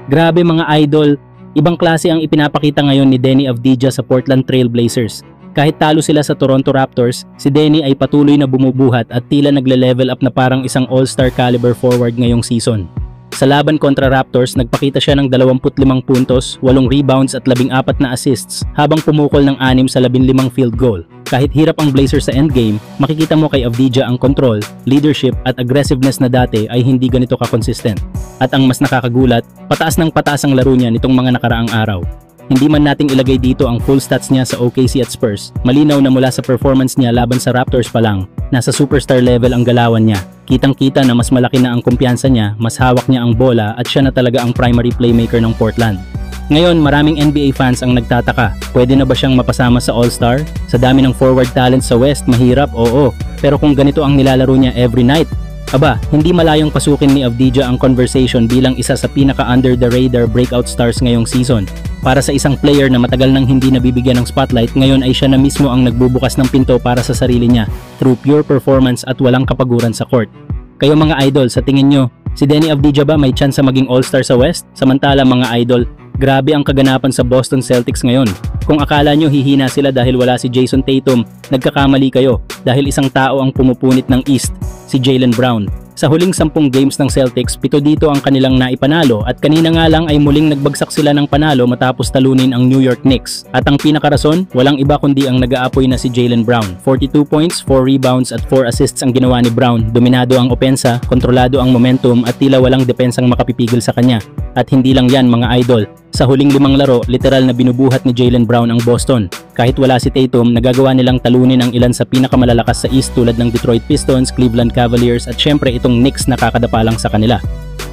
Grabe mga idol, ibang klase ang ipinapakita ngayon ni Deni Avdija sa Portland Trail Blazers. Kahit talo sila sa Toronto Raptors, si Deni ay patuloy na bumubuhat at tila nagle-level up na parang isang all-star caliber forward ngayong season. Sa laban kontra Raptors, nagpakita siya ng 25 puntos, 8 rebounds at 14 na assists habang pumukol ng 6 sa 15 field goal. Kahit hirap ang Blazers sa endgame, makikita mo kay Avdija ang control, leadership at aggressiveness na dati ay hindi ganito ka-consistent. At ang mas nakakagulat, pataas ng pataas ang laro niya nitong mga nakaraang araw. Hindi man nating ilagay dito ang full stats niya sa OKC at Spurs, malinaw na mula sa performance niya laban sa Raptors pa lang, nasa superstar level ang galawan niya. Kitang-kita na mas malaki na ang kumpiyansa niya, mas hawak niya ang bola at siya na talaga ang primary playmaker ng Portland. Ngayon, maraming NBA fans ang nagtataka, pwede na ba siyang mapasama sa All-Star? Sa dami ng forward talent sa West, mahirap, oo. Pero kung ganito ang nilalaro niya every night, aba, hindi malayong pasukin ni Avdija ang conversation bilang isa sa pinaka-under-the-radar breakout stars ngayong season. Para sa isang player na matagal nang hindi nabibigyan ng spotlight, ngayon ay siya na mismo ang nagbubukas ng pinto para sa sarili niya through pure performance at walang kapaguran sa court. Kayo mga idol, sa tingin nyo, si Deni Avdija ba may chance sa maging all-star sa West? Samantala mga idol, grabe ang kaganapan sa Boston Celtics ngayon. Kung akala nyo hihina sila dahil wala si Jason Tatum, nagkakamali kayo dahil isang tao ang pumupunit ng East, si Jaylen Brown. Sa huling 10 games ng Celtics, 7 dito ang kanilang naipanalo at kanina nga lang ay muling nagbagsak sila ng panalo matapos talunin ang New York Knicks. At ang pinakarason, walang iba kundi ang nag-aapoy na si Jaylen Brown. 42 points, 4 rebounds at 4 assists ang ginawa ni Brown. Dominado ang opensa, kontrolado ang momentum at tila walang depensang makapipigil sa kanya. At hindi lang yan mga idol, sa huling 5 laro, literal na binubuhat ni Jaylen Brown ang Boston. Kahit wala si Tatum, nagagawa nilang talunin ang ilan sa pinakamalalakas sa East tulad ng Detroit Pistons, Cleveland Cavaliers at syempre itong Knicks na kakadapa lang sa kanila.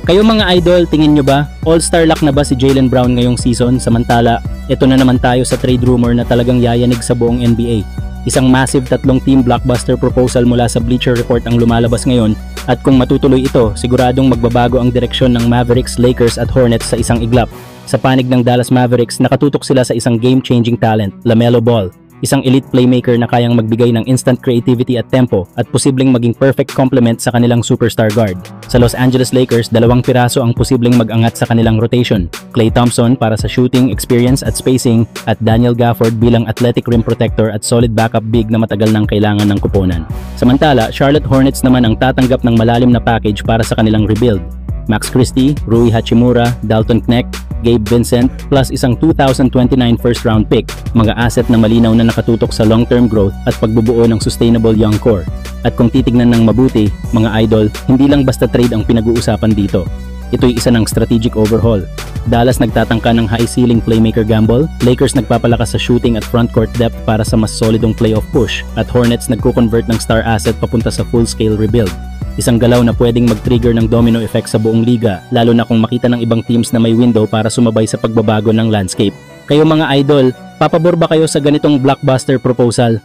Kayo mga idol, tingin nyo ba, all-star luck na ba si Jaylen Brown ngayong season? Samantala, ito na naman tayo sa trade rumor na talagang yayanig sa buong NBA. Isang massive 3-team blockbuster proposal mula sa Bleacher Report ang lumalabas ngayon at kung matutuloy ito, siguradong magbabago ang direksyon ng Mavericks, Lakers at Hornets sa isang iglap. Sa panig ng Dallas Mavericks, nakatutok sila sa isang game-changing talent, LaMelo Ball. Isang elite playmaker na kayang magbigay ng instant creativity at tempo at posibleng maging perfect complement sa kanilang superstar guard. Sa Los Angeles Lakers, 2 piraso ang posibleng mag-angat sa kanilang rotation. Klay Thompson para sa shooting, experience at spacing at Daniel Gafford bilang athletic rim protector at solid backup big na matagal nang kailangan ng kuponan. Samantala, Charlotte Hornets naman ang tatanggap ng malalim na package para sa kanilang rebuild. Max Christie, Rui Hachimura, Dalton Knecht, Gabe Vincent, plus isang 2029 first-round pick, mga asset na malinaw na nakatutok sa long-term growth at pagbubuo ng sustainable young core. At kung titignan ng mabuti, mga idol, hindi lang basta trade ang pinag-uusapan dito. Ito'y isa ng strategic overhaul. Dallas nagtatangka ng high-ceiling playmaker gamble, Lakers nagpapalakas sa shooting at frontcourt depth para sa mas solidong playoff push, at Hornets nagko-convert ng star asset papunta sa full-scale rebuild. Isang galaw na pwedeng mag-trigger ng domino effect sa buong liga, lalo na kung makita ng ibang teams na may window para sumabay sa pagbabago ng landscape. Kayo mga idol, papabor ba kayo sa ganitong blockbuster proposal?